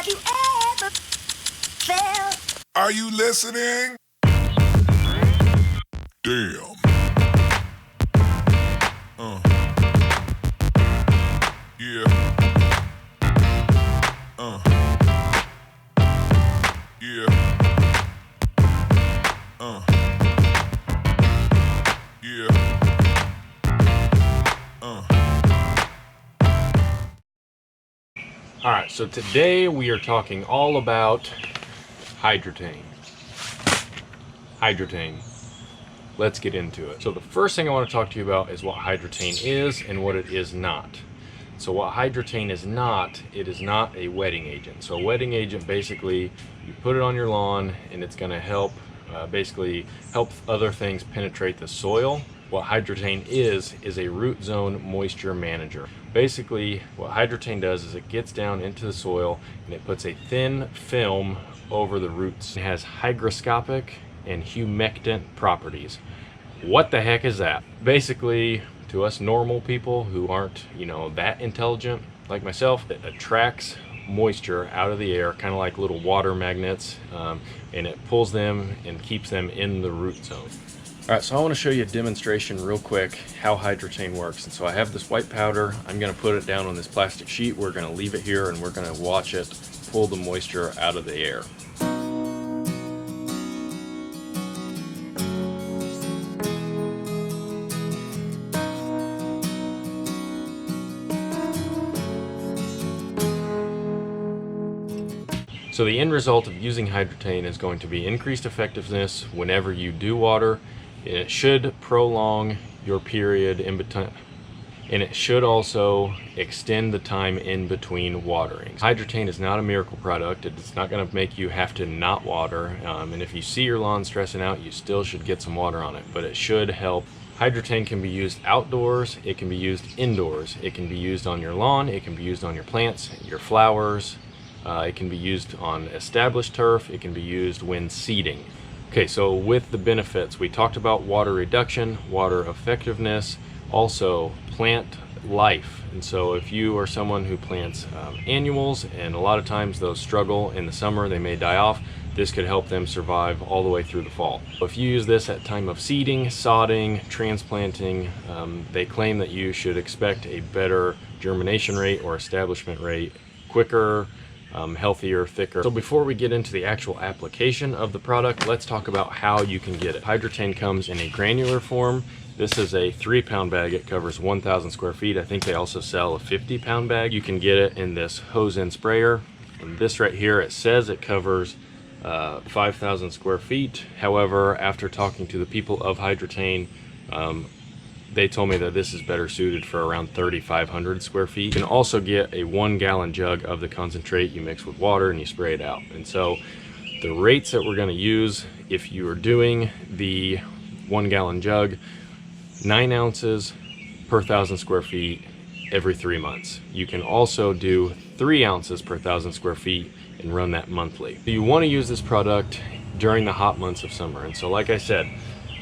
Have you ever felt? Are you listening? Damn. Yeah. Yeah. Yeah. Alright, so today we are talking all about Hydretain. Hydretain. Let's get into it. So the first thing I want to talk to you about is what Hydretain is and what it is not. So what Hydretain is not, it is not a wetting agent. So a wetting agent, basically, you put it on your lawn and it's going to help, basically help other things penetrate the soil. What Hydretain is a root zone moisture manager. Basically, what Hydretain does is it gets down into the soil and it puts a thin film over the roots. It has hygroscopic and humectant properties. What the heck is that? Basically, to us normal people who aren't, that intelligent like myself, it attracts moisture out of the air, kind of like little water magnets, and it pulls them and keeps them in the root zone. All right, so I want to show you a demonstration real quick how Hydretain works. And so I have this white powder. I'm going to put it down on this plastic sheet. We're going to leave it here and we're going to watch it pull the moisture out of the air. So the end result of using Hydretain is going to be increased effectiveness whenever you do water. It should prolong your period in between, and it should also extend the time in between waterings. Hydretain is not a miracle product. It's not going to make you have to not water, and if you see your lawn stressing out, you still should get some water on it, but it should help. Hydretain can be used outdoors, it can be used indoors, it can be used on your lawn, it can be used on your plants, your flowers, it can be used on established turf, it can be used when seeding. Okay, so with the benefits, we talked about water reduction, water effectiveness, also plant life. And so if you are someone who plants annuals, and a lot of times those struggle in the summer, they may die off, this could help them survive all the way through the fall. So if you use this at time of seeding, sodding, transplanting, they claim that you should expect a better germination rate or establishment rate, quicker, healthier, thicker. So before we get into the actual application of the product, let's talk about how you can get it. Hydretain comes in a granular form. This is a 3-pound bag. It covers 1,000 square feet. I think they also sell a 50-pound bag. You can get it in this hose-end sprayer. And this right here, it says it covers 5,000 square feet. However, after talking to the people of Hydretain, they told me that this is better suited for around 3,500 square feet. You can also get a 1-gallon jug of the concentrate you mix with water and you spray it out. And so the rates that we're going to use, if you are doing the 1-gallon jug, 9 ounces per 1,000 square feet every 3 months. You can also do 3 ounces per 1,000 square feet and run that monthly. You want to use this product during the hot months of summer. And so like I said,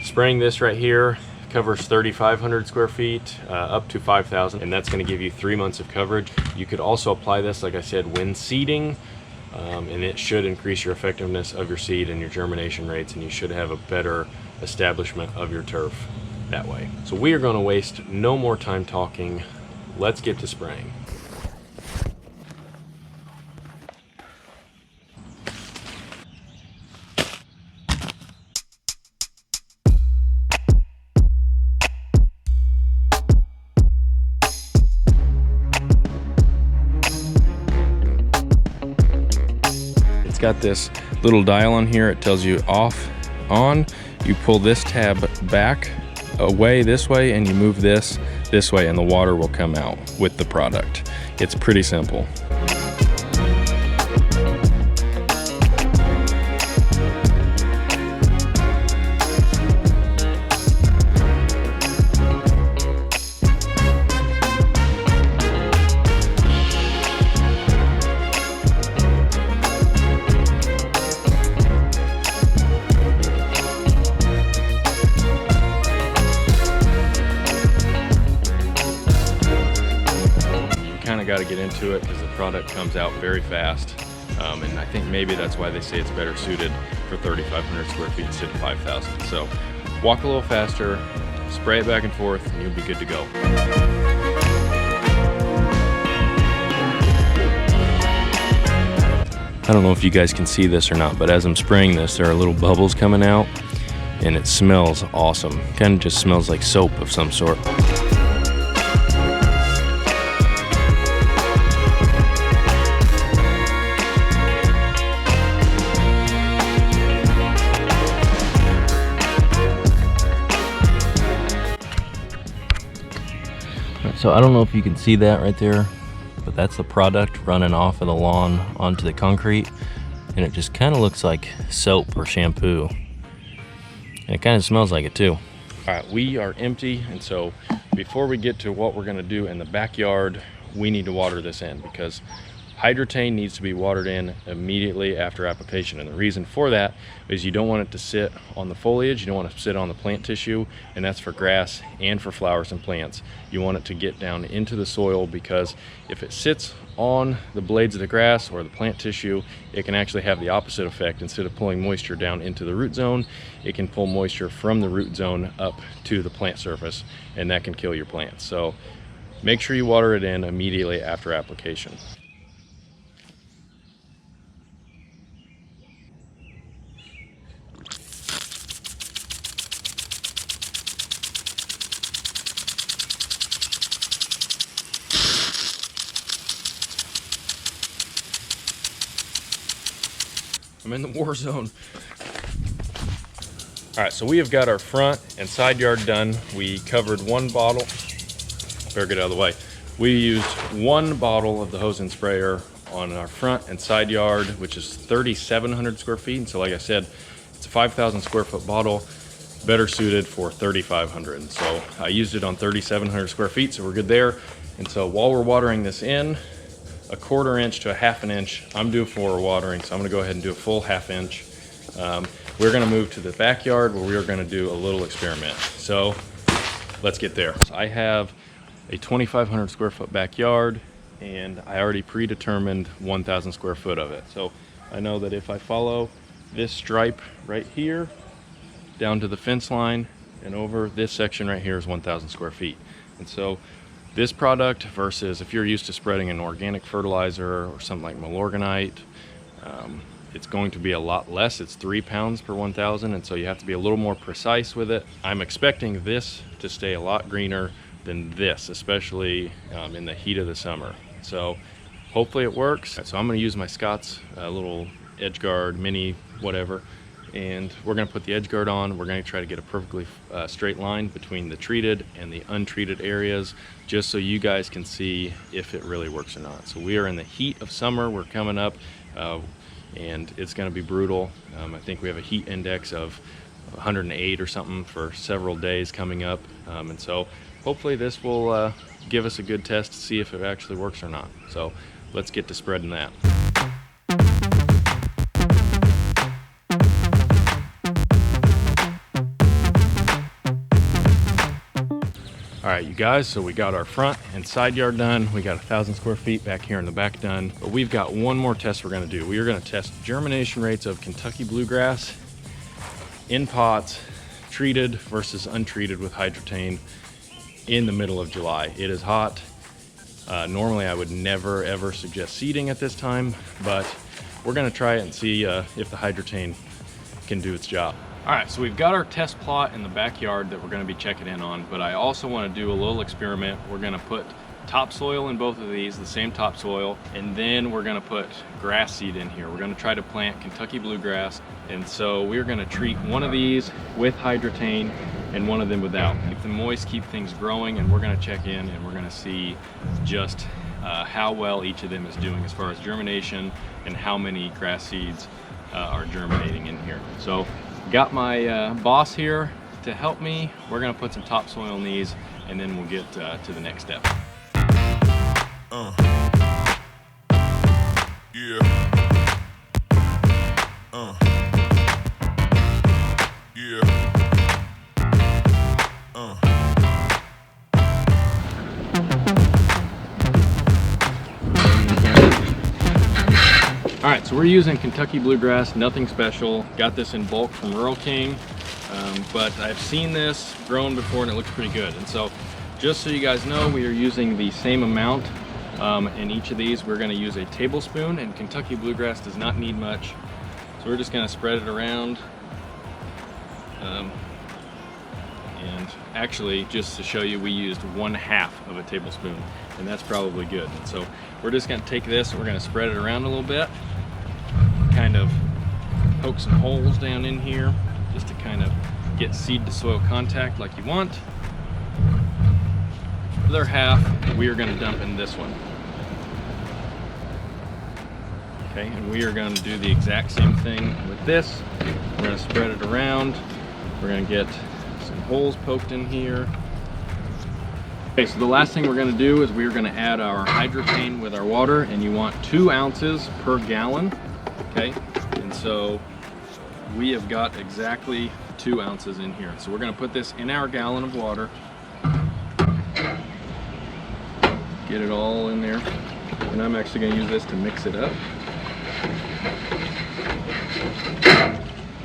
spraying this right here covers 3,500 square feet up to 5,000, and that's going to give you 3 months of coverage. You could also apply this, like I said, when seeding, and it should increase your effectiveness of your seed and your germination rates, and you should have a better establishment of your turf that way. So we are going to waste no more time talking. Let's get to spraying. It's got this little dial on here. It tells you off, on. You pull this tab back away this way and you move this way and the water will come out with the product. It's pretty simple. Got to get into it because the product comes out very fast. And I think maybe that's why they say it's better suited for 3,500 square feet instead of 5,000. So walk a little faster, spray it back and forth, and you'll be good to go. I don't know if you guys can see this or not, but as I'm spraying this, there are little bubbles coming out, and it smells awesome. Kind of just smells like soap of some sort. So I don't know if you can see that right there, but that's the product running off of the lawn onto the concrete, and it just kind of looks like soap or shampoo. And it kind of smells like it too. All right, we are empty, and so before we get to what we're gonna do in the backyard, we need to water this in because Hydretain needs to be watered in immediately after application. And the reason for that is you don't want it to sit on the foliage, you don't want it to sit on the plant tissue, and that's for grass and for flowers and plants. You want it to get down into the soil, because if it sits on the blades of the grass or the plant tissue, it can actually have the opposite effect. Instead of pulling moisture down into the root zone, it can pull moisture from the root zone up to the plant surface, and that can kill your plants. So make sure you water it in immediately after application. I'm in the war zone. All right, so we have got our front and side yard done. We covered one bottle. Better get out of the way. We used one bottle of the hose and sprayer on our front and side yard, which is 3,700 square feet. And so like I said, it's a 5,000 square foot bottle, better suited for 3,500. And so I used it on 3,700 square feet, so we're good there. And so while we're watering this in, a 1/4 inch to a 1/2 inch, I'm due for watering, so I'm gonna go ahead and do a full 1/2 inch. We're gonna move to the backyard where we are gonna do a little experiment. So let's get there. So I have a 2,500 square foot backyard, and I already predetermined 1,000 square foot of it. So I know that if I follow this stripe right here down to the fence line and over, this section right here is 1,000 square feet. And so this product versus if you're used to spreading an organic fertilizer or something like Milorganite, it's going to be a lot less. It's 3 pounds per 1,000, and so you have to be a little more precise with it. I'm expecting this to stay a lot greener than this, especially in the heat of the summer. So hopefully it works. So I'm gonna use my Scott's little edge guard, mini, whatever, and we're gonna put the edge guard on. We're gonna try to get a perfectly straight line between the treated and the untreated areas, just so you guys can see if it really works or not. So we are in the heat of summer, we're coming up, and it's gonna be brutal. I think we have a heat index of 108 or something for several days coming up. And so hopefully this will give us a good test to see if it actually works or not. So let's get to spreading that. All right, you guys, so we got our front and side yard done. We got 1,000 square feet back here in the back done, but we've got one more test we're gonna do. We are gonna test germination rates of Kentucky bluegrass in pots, treated versus untreated with Hydretain in the middle of July. It is hot. Normally I would never ever suggest seeding at this time, but we're gonna try it and see if the Hydretain can do its job. All right, so we've got our test plot in the backyard that we're gonna be checking in on, but I also wanna do a little experiment. We're gonna put topsoil in both of these, the same topsoil, and then we're gonna put grass seed in here. We're gonna try to plant Kentucky bluegrass, and so we're gonna treat one of these with Hydretain and one of them without. Keep them moist, keep things growing, and we're gonna check in and we're gonna see just how well each of them is doing as far as germination and how many grass seeds are germinating in here. So got my boss here to help me. We're gonna put some topsoil in these, and then we'll get to the next step. Yeah. Yeah. All right, right, so we're using Kentucky Bluegrass, nothing special. Got this in bulk from Rural King, but I've seen this grown before and it looks pretty good. And so just so you guys know, we are using the same amount in each of these. We're going to use a tablespoon, and Kentucky Bluegrass does not need much. So we're just going to spread it around. And actually, just to show you, we used 1/2 of a tablespoon, and that's probably good. And so we're just going to take this and we're going to spread it around a little bit, kind of poke some holes down in here just to kind of get seed to soil contact like you want. The other half we are going to dump in this one. Okay, and we are going to do the exact same thing with this. We're going to spread it around. We're going to get some holes poked in here. Okay, so the last thing we're going to do is we're going to add our Hydretain with our water, and you want 2 ounces per gallon. Okay, and so we have got exactly 2 ounces in here. So we're going to put this in our gallon of water. Get it all in there, and I'm actually going to use this to mix it up.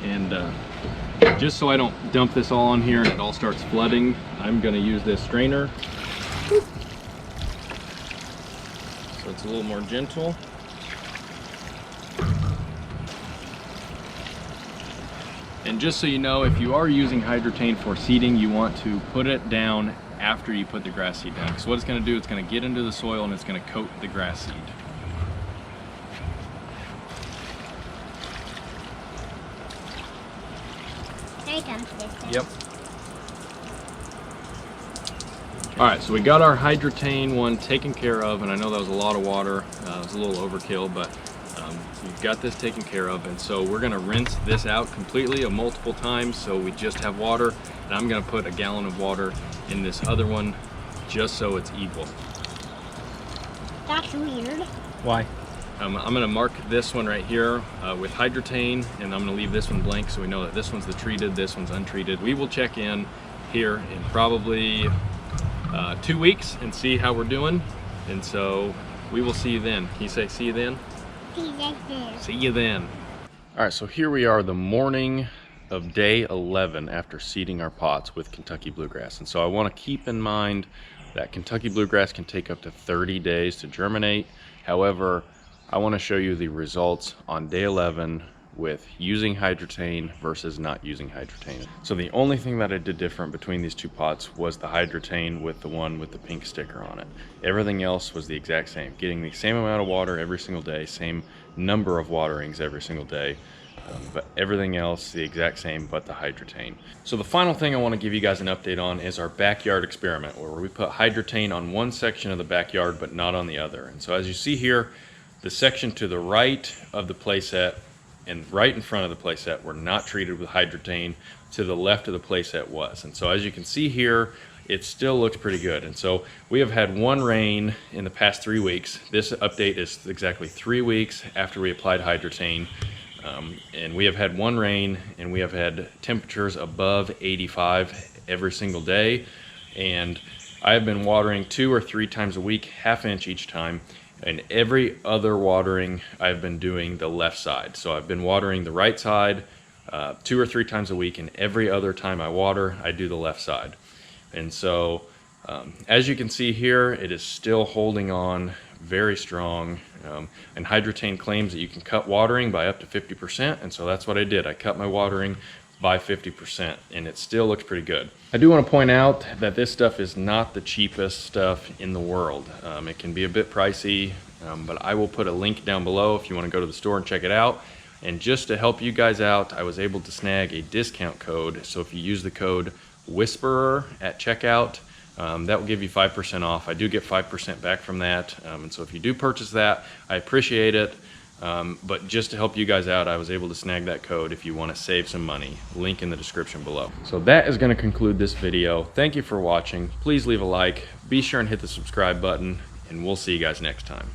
And just so I don't dump this all on here and it all starts flooding, I'm going to use this strainer. So it's a little more gentle. And just so you know, if you are using Hydretain for seeding, you want to put it down after you put the grass seed down. So what it's going to do, it's going to get into the soil and it's going to coat the grass seed. Yep. Alright, so we got our Hydretain one taken care of, and I know that was a lot of water. It was a little overkill, but we've got this taken care of, and so we're going to rinse this out completely multiple times so we just have water, and I'm going to put a gallon of water in this other one just so it's equal. That's weird. Why? I'm going to mark this one right here with Hydretain, and I'm going to leave this one blank so we know that this one's the treated, this one's untreated. We will check in here in probably 2 weeks and see how we're doing, and so we will see you then. Can you say see you then? See you then. See you then. All right, so here we are the morning of day 11 after seeding our pots with Kentucky Bluegrass. And so I want to keep in mind that Kentucky Bluegrass can take up to 30 days to germinate. However, I want to show you the results on day 11 with using Hydretain versus not using Hydretain. So the only thing that I did different between these 2 pots was the Hydretain with the one with the pink sticker on it. Everything else was the exact same, getting the same amount of water every single day, same number of waterings every single day, but everything else the exact same but the Hydretain. So the final thing I want to give you guys an update on is our backyard experiment, where we put Hydretain on one section of the backyard but not on the other. And so as you see here, the section to the right of the playset and right in front of the playset were not treated with Hydretain. To the left of the playset was. And so as you can see here, it still looks pretty good. And so we have had 1 rain in the past 3 weeks. This update is exactly 3 weeks after we applied Hydretain. And we have had 1 rain, and we have had temperatures above 85 every single day. And I have been watering 2 or 3 times a week, 1/2 inch each time. And every other watering, I've been doing the left side. So I've been watering the right side 2 or 3 times a week, and every other time I water, I do the left side. And so, as you can see here, it is still holding on very strong. And Hydretain claims that you can cut watering by up to 50%, and so that's what I did. I cut my watering by 50%, and it still looks pretty good. I do want to point out that this stuff is not the cheapest stuff in the world. It can be a bit pricey, but I will put a link down below if you want to go to the store and check it out. And just to help you guys out, I was able to snag a discount code. So if you use the code Whisperer at checkout, that will give you 5% off. I do get 5% back from that, and so if you do purchase that, I appreciate it. But just to help you guys out, I was able to snag that code if you want to save some money. Link in the description below. So that is going to conclude this video. Thank you for watching. Please leave a like. Be sure and hit the subscribe button, and we'll see you guys next time.